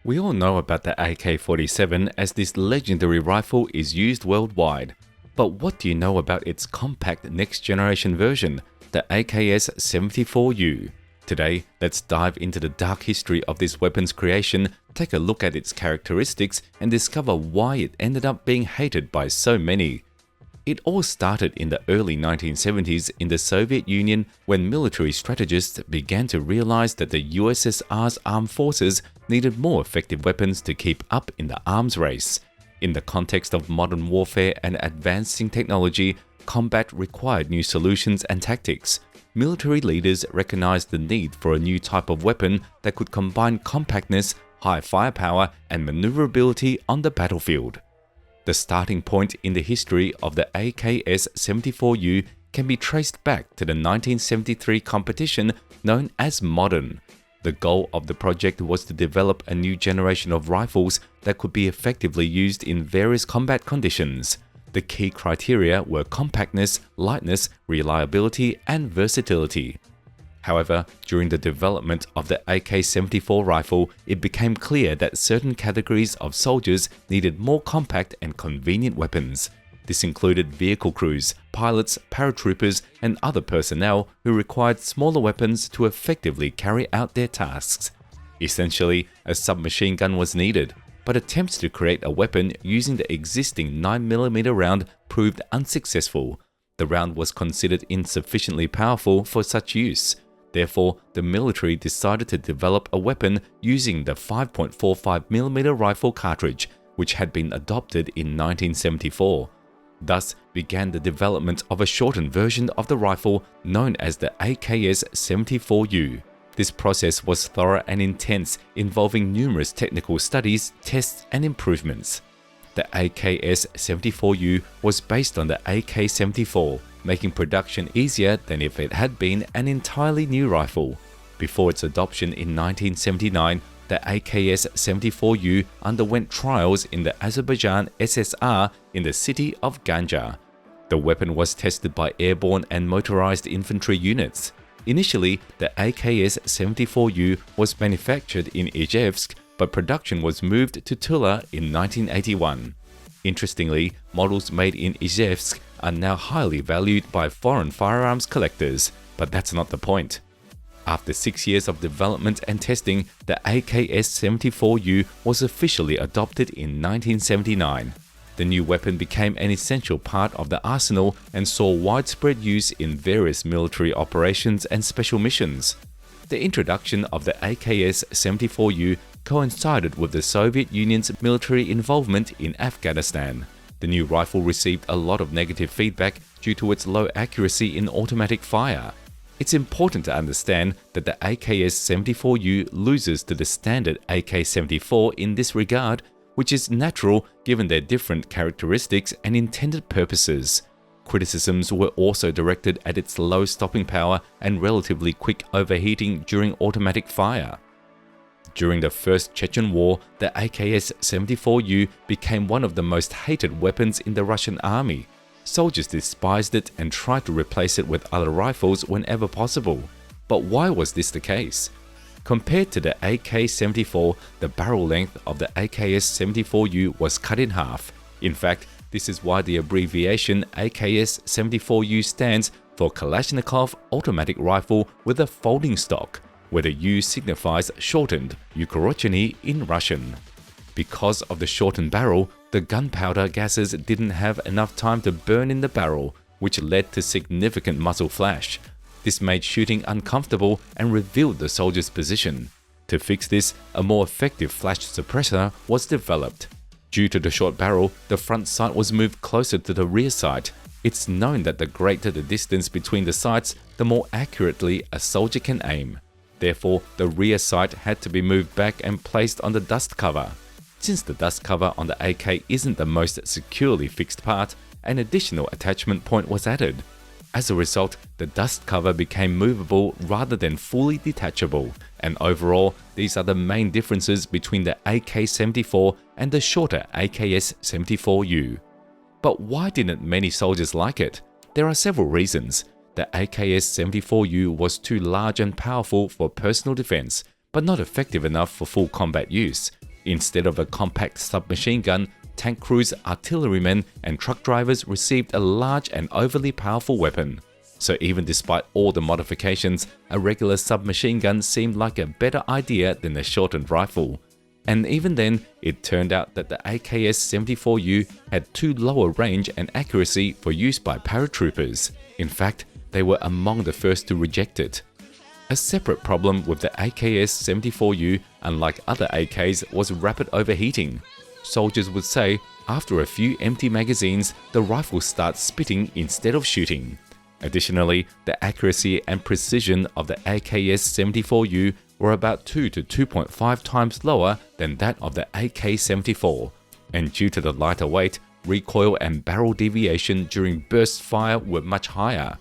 We all know about the AK-47 as this legendary rifle is used worldwide. But what do you know about its compact next-generation version, the AKS-74U? Today, let's dive into the dark history of this weapon's creation, take a look at its characteristics, and discover why it ended up being hated by so many. It all started in the early 1970s in the Soviet Union when military strategists began to realize that the USSR's armed forces needed more effective weapons to keep up in the arms race. In the context of modern warfare and advancing technology, combat required new solutions and tactics. Military leaders recognized the need for a new type of weapon that could combine compactness, high firepower, and maneuverability on the battlefield. The starting point in the history of the AKS-74U can be traced back to the 1973 competition known as Modern. The goal of the project was to develop a new generation of rifles that could be effectively used in various combat conditions. The key criteria were compactness, lightness, reliability, and versatility. However, during the development of the AK-74 rifle, it became clear that certain categories of soldiers needed more compact and convenient weapons. This included vehicle crews, pilots, paratroopers, and other personnel who required smaller weapons to effectively carry out their tasks. Essentially, a submachine gun was needed, but attempts to create a weapon using the existing 9mm round proved unsuccessful. The round was considered insufficiently powerful for such use. Therefore, the military decided to develop a weapon using the 5.45mm rifle cartridge, which had been adopted in 1974. Thus began the development of a shortened version of the rifle known as the AKS-74U. This process was thorough and intense, involving numerous technical studies, tests, and improvements. The AKS-74U was based on the AK-74, making production easier than if it had been an entirely new rifle. Before its adoption in 1979, the AKS-74U underwent trials in the Azerbaijan SSR in the city of Ganja. The weapon was tested by airborne and motorized infantry units. Initially, the AKS-74U was manufactured in Ijevsk, but production was moved to Tula in 1981. Interestingly, models made in Ijevsk are now highly valued by foreign firearms collectors, but that's not the point. After 6 years of development and testing, the AKS-74U was officially adopted in 1979. The new weapon became an essential part of the arsenal and saw widespread use in various military operations and special missions. The introduction of the AKS-74U coincided with the Soviet Union's military involvement in Afghanistan. The new rifle received a lot of negative feedback due to its low accuracy in automatic fire. It's important to understand that the AKS-74U loses to the standard AK-74 in this regard, which is natural given their different characteristics and intended purposes. Criticisms were also directed at its low stopping power and relatively quick overheating during automatic fire. During the First Chechen War, the AKS-74U became one of the most hated weapons in the Russian army. Soldiers despised it and tried to replace it with other rifles whenever possible. But why was this the case? Compared to the AK-74, the barrel length of the AKS-74U was cut in half. In fact, this is why the abbreviation AKS-74U stands for Kalashnikov Automatic Rifle with a Folding Stock, where the U signifies shortened, Ukorocheny in Russian. Because of the shortened barrel, the gunpowder gases didn't have enough time to burn in the barrel, which led to significant muzzle flash. This made shooting uncomfortable and revealed the soldier's position. To fix this, a more effective flash suppressor was developed. Due to the short barrel, the front sight was moved closer to the rear sight. It's known that the greater the distance between the sights, the more accurately a soldier can aim. Therefore, the rear sight had to be moved back and placed on the dust cover. Since the dust cover on the AK isn't the most securely fixed part, an additional attachment point was added. As a result, the dust cover became movable rather than fully detachable, and overall, these are the main differences between the AK-74 and the shorter AKS-74U. But why didn't many soldiers like it? There are several reasons. The AKS-74U was too large and powerful for personal defense, but not effective enough for full combat use. Instead of a compact submachine gun, tank crews, artillerymen, and truck drivers received a large and overly powerful weapon. So even despite all the modifications, a regular submachine gun seemed like a better idea than the shortened rifle. And even then, it turned out that the AKS-74U had too low a range and accuracy for use by paratroopers. In fact, they were among the first to reject it. A separate problem with the AKS-74U, unlike other AKs, was rapid overheating. Soldiers would say, after a few empty magazines, the rifle starts spitting instead of shooting. Additionally, the accuracy and precision of the AKS-74U were about 2 to 2.5 times lower than that of the AK-74, and due to the lighter weight, recoil and barrel deviation during burst fire were much higher.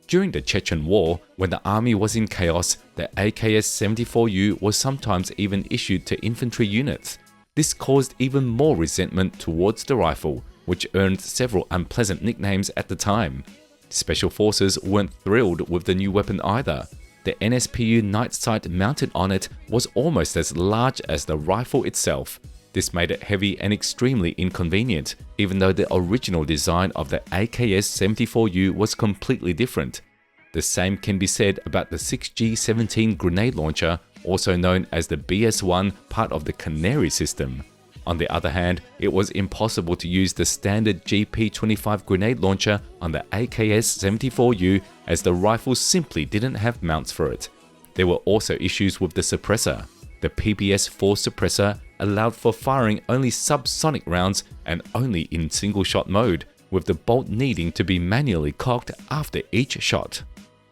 During the Chechen War, when the army was in chaos, the AKS-74U was sometimes even issued to infantry units. This caused even more resentment towards the rifle, which earned several unpleasant nicknames at the time. Special Forces weren't thrilled with the new weapon either. The NSPU night sight mounted on it was almost as large as the rifle itself. This made it heavy and extremely inconvenient, even though the original design of the AKS-74U was completely different. The same can be said about the 6G17 grenade launcher, also known as the BS-1, part of the Canary system. On the other hand, it was impossible to use the standard GP25 grenade launcher on the AKS-74U as the rifle simply didn't have mounts for it. There were also issues with the suppressor. The PBS-4 suppressor allowed for firing only subsonic rounds and only in single-shot mode, with the bolt needing to be manually cocked after each shot.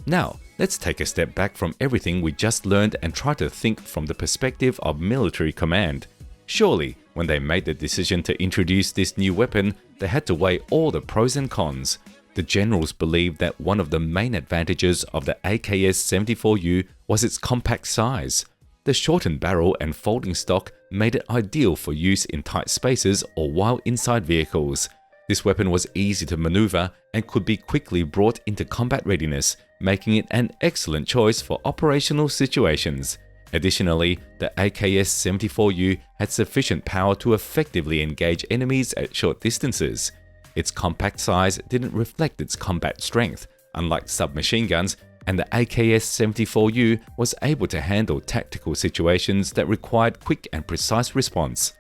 Now, let's take a step back from everything we just learned and try to think from the perspective of military command. Surely, when they made the decision to introduce this new weapon, they had to weigh all the pros and cons. The generals believed that one of the main advantages of the AKS-74U was its compact size. The shortened barrel and folding stock made it ideal for use in tight spaces or while inside vehicles. This weapon was easy to maneuver and could be quickly brought into combat readiness, making it an excellent choice for operational situations. Additionally, the AKS-74U had sufficient power to effectively engage enemies at short distances. Its compact size didn't reflect its combat strength, unlike submachine guns, and the AKS-74U was able to handle tactical situations that required quick and precise response.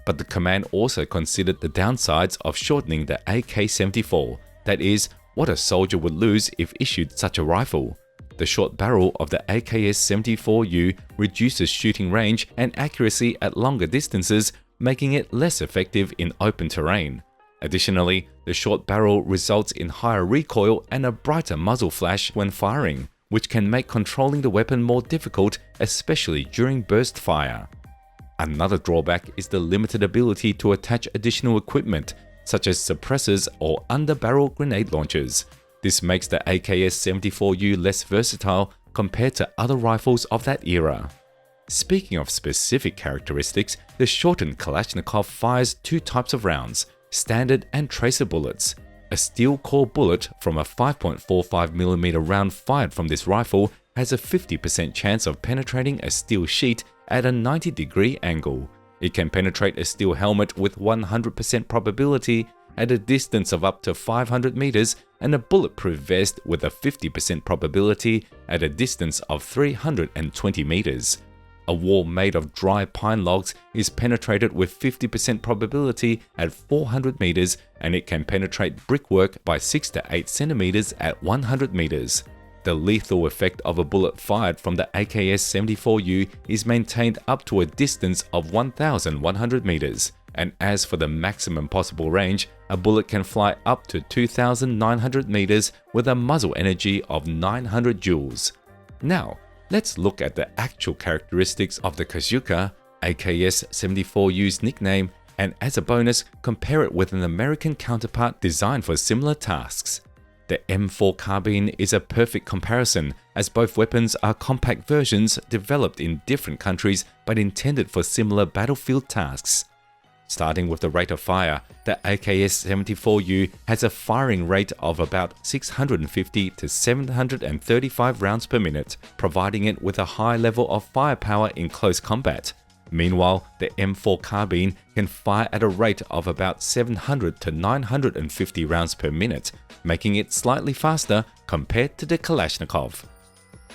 But the command also considered the downsides of shortening the AK-74, that is, what a soldier would lose if issued such a rifle. The short barrel of the AKS-74U reduces shooting range and accuracy at longer distances, making it less effective in open terrain. Additionally, the short barrel results in higher recoil and a brighter muzzle flash when firing, which can make controlling the weapon more difficult, especially during burst fire. Another drawback is the limited ability to attach additional equipment, such as suppressors or under-barrel grenade launchers. This makes the AKS-74U less versatile compared to other rifles of that era. Speaking of specific characteristics, the shortened Kalashnikov fires two types of rounds: standard and tracer bullets. A steel core bullet from a 5.45mm round fired from this rifle has a 50% chance of penetrating a steel sheet at a 90-degree angle. It can penetrate a steel helmet with 100% probability at a distance of up to 500 meters, and a bulletproof vest with a 50% probability at a distance of 320 meters. A wall made of dry pine logs is penetrated with 50% probability at 400 meters, and it can penetrate brickwork by 6 to 8 centimeters at 100 meters. The lethal effect of a bullet fired from the AKS-74U is maintained up to a distance of 1,100 meters. And as for the maximum possible range, a bullet can fly up to 2,900 meters with a muzzle energy of 900 joules. Now, let's look at the actual characteristics of the Kazuka, AKS-74U's nickname, and as a bonus, compare it with an American counterpart designed for similar tasks. The M4 carbine is a perfect comparison, as both weapons are compact versions developed in different countries but intended for similar battlefield tasks. Starting with the rate of fire, the AKS-74U has a firing rate of about 650 to 735 rounds per minute, providing it with a high level of firepower in close combat. Meanwhile, the M4 carbine can fire at a rate of about 700 to 950 rounds per minute, making it slightly faster compared to the Kalashnikov.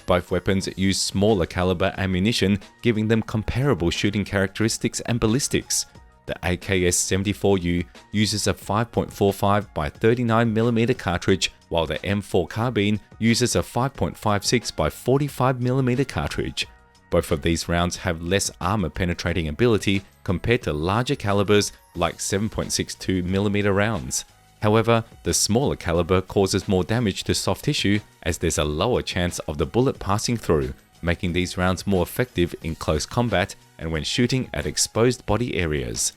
Both weapons use smaller caliber ammunition, giving them comparable shooting characteristics and ballistics. The AKS-74U uses a 5.45 by 39mm cartridge, while the M4 carbine uses a 5.56 by 45mm cartridge. Both of these rounds have less armor-penetrating ability compared to larger calibers like 7.62mm rounds. However, the smaller caliber causes more damage to soft tissue as there's a lower chance of the bullet passing through, making these rounds more effective in close combat and when shooting at exposed body areas.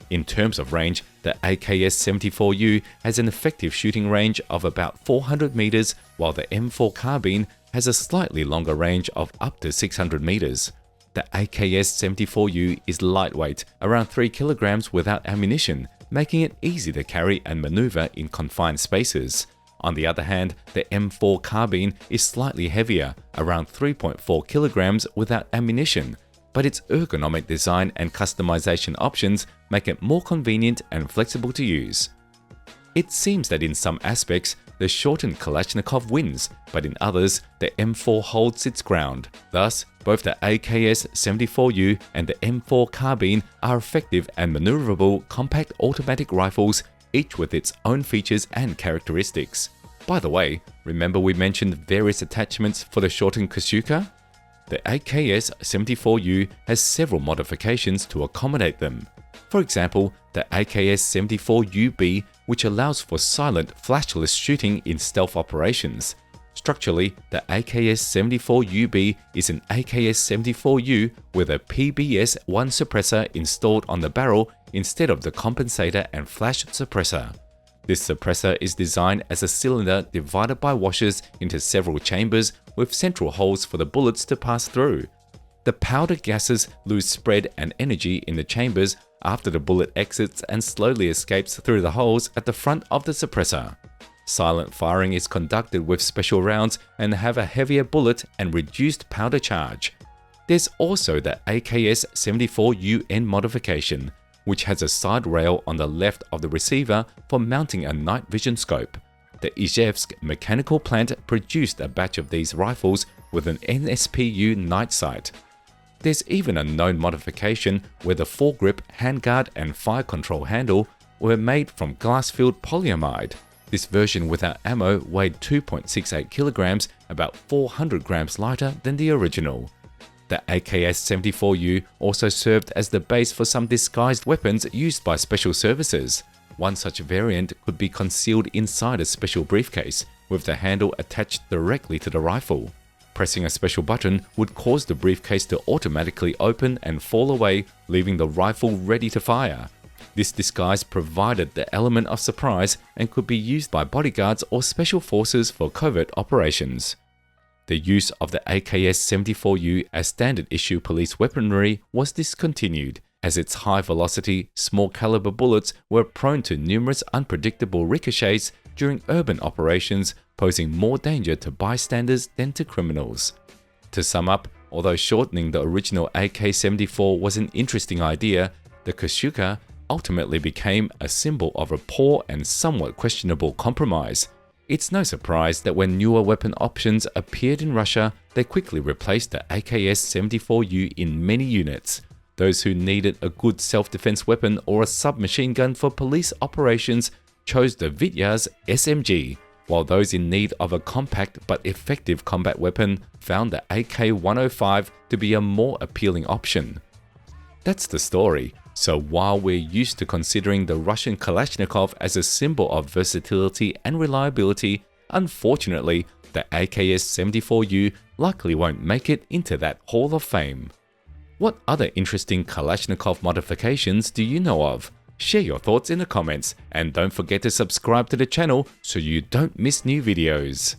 In terms of range, the AKS-74U has an effective shooting range of about 400 meters, while the M4 carbine has a slightly longer range of up to 600 meters. The AKS-74U is lightweight, around 3 kilograms without ammunition, making it easy to carry and maneuver in confined spaces. On the other hand, the M4 carbine is slightly heavier, around 3.4 kilograms without ammunition, but its ergonomic design and customization options make it more convenient and flexible to use. It seems that in some aspects, the shortened Kalashnikov wins, but in others, the M4 holds its ground. Thus, both the AKS-74U and the M4 carbine are effective and maneuverable compact automatic rifles, each with its own features and characteristics. By the way, remember we mentioned various attachments for the shortened Kashyyyka? The AKS-74U has several modifications to accommodate them. For example, the AKS-74UB, which allows for silent, flashless shooting in stealth operations. Structurally, the AKS-74UB is an AKS-74U with a PBS-1 suppressor installed on the barrel instead of the compensator and flash suppressor. This suppressor is designed as a cylinder divided by washers into several chambers with central holes for the bullets to pass through. The powder gases lose spread and energy in the chambers after the bullet exits and slowly escapes through the holes at the front of the suppressor. Silent firing is conducted with special rounds and have a heavier bullet and reduced powder charge. There's also the AKS-74UN modification, which has a side rail on the left of the receiver for mounting a night vision scope. The Izhevsk mechanical plant produced a batch of these rifles with an NSPU night sight. There's even a known modification where the foregrip, handguard and fire control handle were made from glass-filled polyamide. This version without ammo weighed 2.68 kilograms, about 400 grams lighter than the original. The AKS-74U also served as the base for some disguised weapons used by special services. One such variant could be concealed inside a special briefcase, with the handle attached directly to the rifle. Pressing a special button would cause the briefcase to automatically open and fall away, leaving the rifle ready to fire. This disguise provided the element of surprise and could be used by bodyguards or special forces for covert operations. The use of the AKS-74U as standard issue police weaponry was discontinued, as its high-velocity, small-caliber bullets were prone to numerous unpredictable ricochets during urban operations, posing more danger to bystanders than to criminals. To sum up, although shortening the original AK-74 was an interesting idea, the Kashyyyka ultimately became a symbol of a poor and somewhat questionable compromise. It's no surprise that when newer weapon options appeared in Russia, they quickly replaced the AKS-74U in many units. Those who needed a good self-defense weapon or a submachine gun for police operations chose the Vityaz SMG, while those in need of a compact but effective combat weapon found the AK-105 to be a more appealing option. That's the story. So while we're used to considering the Russian Kalashnikov as a symbol of versatility and reliability, unfortunately, the AKS-74U likely won't make it into that Hall of Fame. What other interesting Kalashnikov modifications do you know of? Share your thoughts in the comments, and don't forget to subscribe to the channel so you don't miss new videos.